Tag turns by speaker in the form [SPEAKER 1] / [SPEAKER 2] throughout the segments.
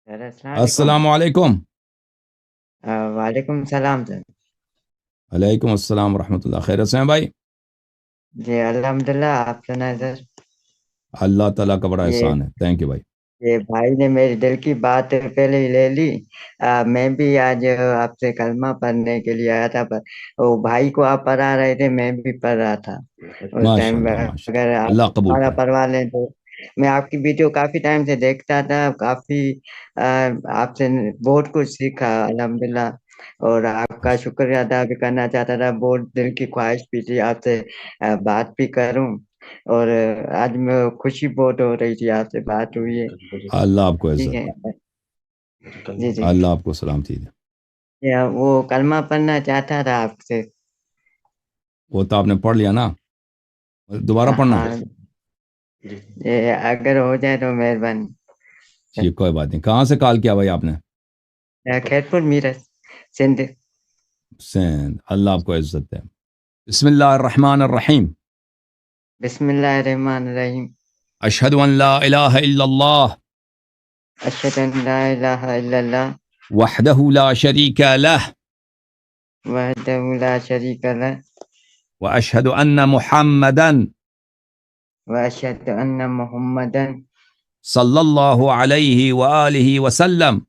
[SPEAKER 1] سر السلام علیکم۔
[SPEAKER 2] السلام علیکم۔
[SPEAKER 1] وعلیکم السلام سر۔
[SPEAKER 2] علیکم السلام ورحمۃ اللہ، خیریت سے ہیں بھائی؟
[SPEAKER 1] جی الحمد للہ، آپ سنائیں سر۔
[SPEAKER 2] اللہ تعالیٰ کا بڑا
[SPEAKER 1] یہ
[SPEAKER 2] احسان ہے، تھینک یو بھائی۔
[SPEAKER 1] یہ بھائی نے میری دل کی بات پہلے ہی لے لی۔ میں بھی آج آپ سے کلمہ پڑھنے کے لیے آیا تھا، پر وہ بھائی کو آپ پڑھا رہے تھے، میں بھی پڑھ رہا تھا اس
[SPEAKER 2] ماشاء
[SPEAKER 1] ٹائم۔
[SPEAKER 2] اللہ ماشاء
[SPEAKER 1] اگر
[SPEAKER 2] اللہ،
[SPEAKER 1] آپ
[SPEAKER 2] اللہ قبول
[SPEAKER 1] ہمارا
[SPEAKER 2] کرے۔
[SPEAKER 1] پڑھوا لیں تو میں آپ کی ویڈیو کافی ٹائم سے دیکھتا تھا، کافی آپ سے بہت کچھ سیکھا الحمدللہ، اور آپ کا شکریہ ادا بھی کرنا چاہتا تھا۔ بہت دل کی خواہش بھی تھی آپ سے بات بھی کروں، اور آج میں خوشی بہت ہو رہی تھی، آپ سے بات ہوئی ہے۔
[SPEAKER 2] اللہ آپ کو
[SPEAKER 1] ٹھیک ہے
[SPEAKER 2] عزت دے،
[SPEAKER 1] جی جی۔
[SPEAKER 2] اللہ آپ کو سلامتی دے۔
[SPEAKER 1] وہ کلمہ پڑھنا چاہتا تھا آپ سے۔
[SPEAKER 2] وہ تو آپ نے پڑھ لیا نا، دوبارہ پڑھنا ہے؟
[SPEAKER 1] ہاں یہ اگر ہو جائے تو مہربانی۔
[SPEAKER 2] جی کوئی بات نہیں۔ کہاں سے کال کیا بھائی آپ نے؟
[SPEAKER 1] خیرپور میرٹھ سندھ۔
[SPEAKER 2] سند، اللہ آپ کو عزت دے۔ بسم اللہ الرحمن الرحیم۔
[SPEAKER 1] بسم اللہ الرحمن الرحیم۔
[SPEAKER 2] اشہد ان لا الہ الا اللہ
[SPEAKER 1] اشہد ان لا الہ الا اللہ
[SPEAKER 2] وحدہ لا شریک لہ
[SPEAKER 1] وحدہ لا شریک لہ
[SPEAKER 2] واشہد ان محمدا
[SPEAKER 1] واشہد ان محمدا
[SPEAKER 2] صلی اللہ علیہ وآلہ وسلم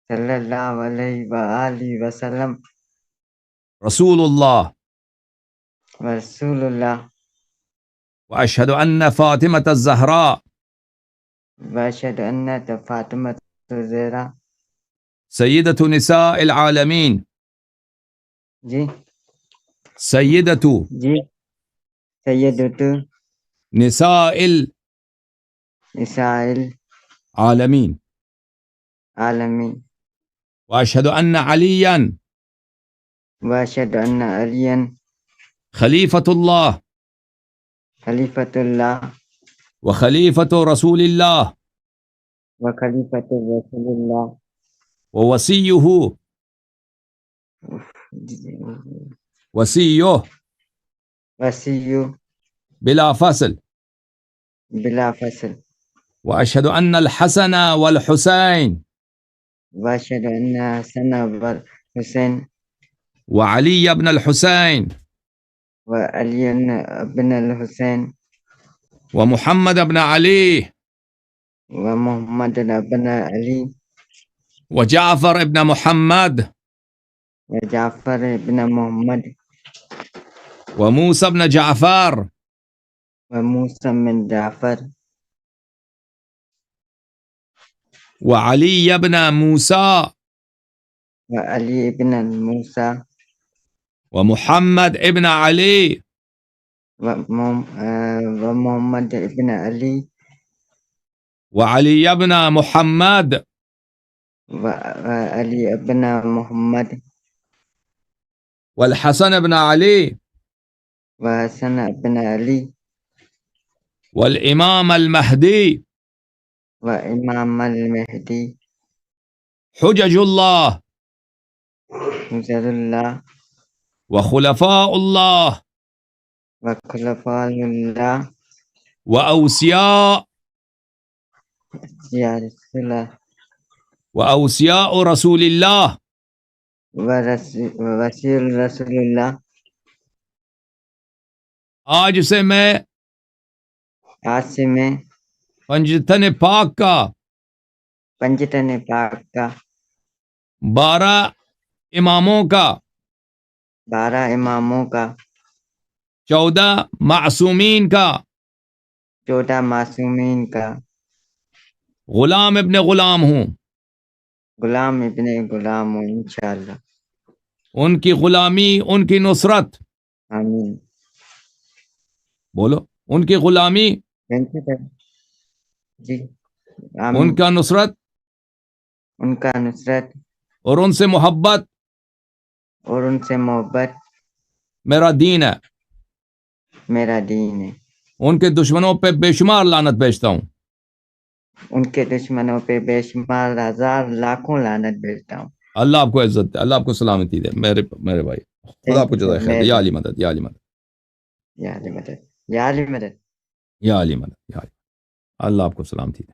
[SPEAKER 1] صلی اللہ علیہ وآلہ وسلم
[SPEAKER 2] رسول اللہ،
[SPEAKER 1] رسول اللہ،
[SPEAKER 2] واشہد ان فاطمة الزہراء
[SPEAKER 1] واشہد ان فاطمہ الزہرا
[SPEAKER 2] سیدۃ نساء العالمین،
[SPEAKER 1] جی
[SPEAKER 2] سیدۃ
[SPEAKER 1] جی سیدۃ
[SPEAKER 2] نساء
[SPEAKER 1] نساء
[SPEAKER 2] العالمین،
[SPEAKER 1] العالمین،
[SPEAKER 2] واشہد ان علییا
[SPEAKER 1] واشہد ان علی
[SPEAKER 2] خلیفۃ اللہ
[SPEAKER 1] خلیفۃ اللہ
[SPEAKER 2] وخلیفۃ رسول اللہ
[SPEAKER 1] وخلیفۃ رسول اللہ
[SPEAKER 2] ووصیہ وصیہ
[SPEAKER 1] وصی
[SPEAKER 2] بلا فصل،
[SPEAKER 1] بلا فصل،
[SPEAKER 2] واشہد ان الحسن والحسین
[SPEAKER 1] واشہد ان حسن حسین
[SPEAKER 2] وعلی ابن الحسین
[SPEAKER 1] وعلی بن الحسین
[SPEAKER 2] ومحمد ابن علی
[SPEAKER 1] ومحمد بن علی
[SPEAKER 2] وجعفر ابن محمد
[SPEAKER 1] وجعفر بن محمد
[SPEAKER 2] وموسى ابن جعفر
[SPEAKER 1] وموسى بن جعفر
[SPEAKER 2] وعلي ابن موسى
[SPEAKER 1] وعلی بن موسیٰ
[SPEAKER 2] ومحمد ابن علي
[SPEAKER 1] ومحمد ابن علی
[SPEAKER 2] وعلي ابن محمد
[SPEAKER 1] وعلی ابن محمد
[SPEAKER 2] والحسن ابن علي
[SPEAKER 1] وحسن ابن علی
[SPEAKER 2] والإمام المهدي
[SPEAKER 1] وامام المہدی
[SPEAKER 2] حجج الله
[SPEAKER 1] حجج اللہ
[SPEAKER 2] وخلفاء الله
[SPEAKER 1] وخلفاء اللہ
[SPEAKER 2] وأوصياء
[SPEAKER 1] یا رسول اللہ
[SPEAKER 2] وأوصياء رسول الله
[SPEAKER 1] وسیل رسول اللہ۔
[SPEAKER 2] آج سے میں
[SPEAKER 1] آج سے میں
[SPEAKER 2] پنجتن پاک کا
[SPEAKER 1] پنجتن پاک کا
[SPEAKER 2] 12 اماموں کا
[SPEAKER 1] 12 اماموں کا
[SPEAKER 2] 14 معصومین کا
[SPEAKER 1] 14 معصومین کا
[SPEAKER 2] غلام ابن غلام ہوں۔
[SPEAKER 1] غلام ابن غلام ہوں انشاءاللہ۔
[SPEAKER 2] ان کی غلامی، ان کی نصرت،
[SPEAKER 1] آمین۔
[SPEAKER 2] بولو، ان کی غلامی،
[SPEAKER 1] جی
[SPEAKER 2] ان
[SPEAKER 1] آمین۔
[SPEAKER 2] کا نصرت
[SPEAKER 1] ان کا نصرت
[SPEAKER 2] اور ان سے محبت
[SPEAKER 1] اور ان سے محبت
[SPEAKER 2] میرا دین ہے۔
[SPEAKER 1] میرا دین ہے۔
[SPEAKER 2] ان کے دشمنوں پہ بے شمار لعنت بھیجتا ہوں۔
[SPEAKER 1] ان کے دشمنوں پہ بے شمار ہزار لاکھوں لعنت بھیجتا ہوں۔
[SPEAKER 2] اللہ آپ کو عزت دے، اللہ آپ کو سلامتی دے، میرے بھائی، خدا آپ کو جزائے خیر دے۔ یا علی مدد، یا علی مدد،
[SPEAKER 1] یا علی مدد، یا علی مدد۔
[SPEAKER 2] یا علی مدد، یا علی، اللہ آپ کو سلامتی دے۔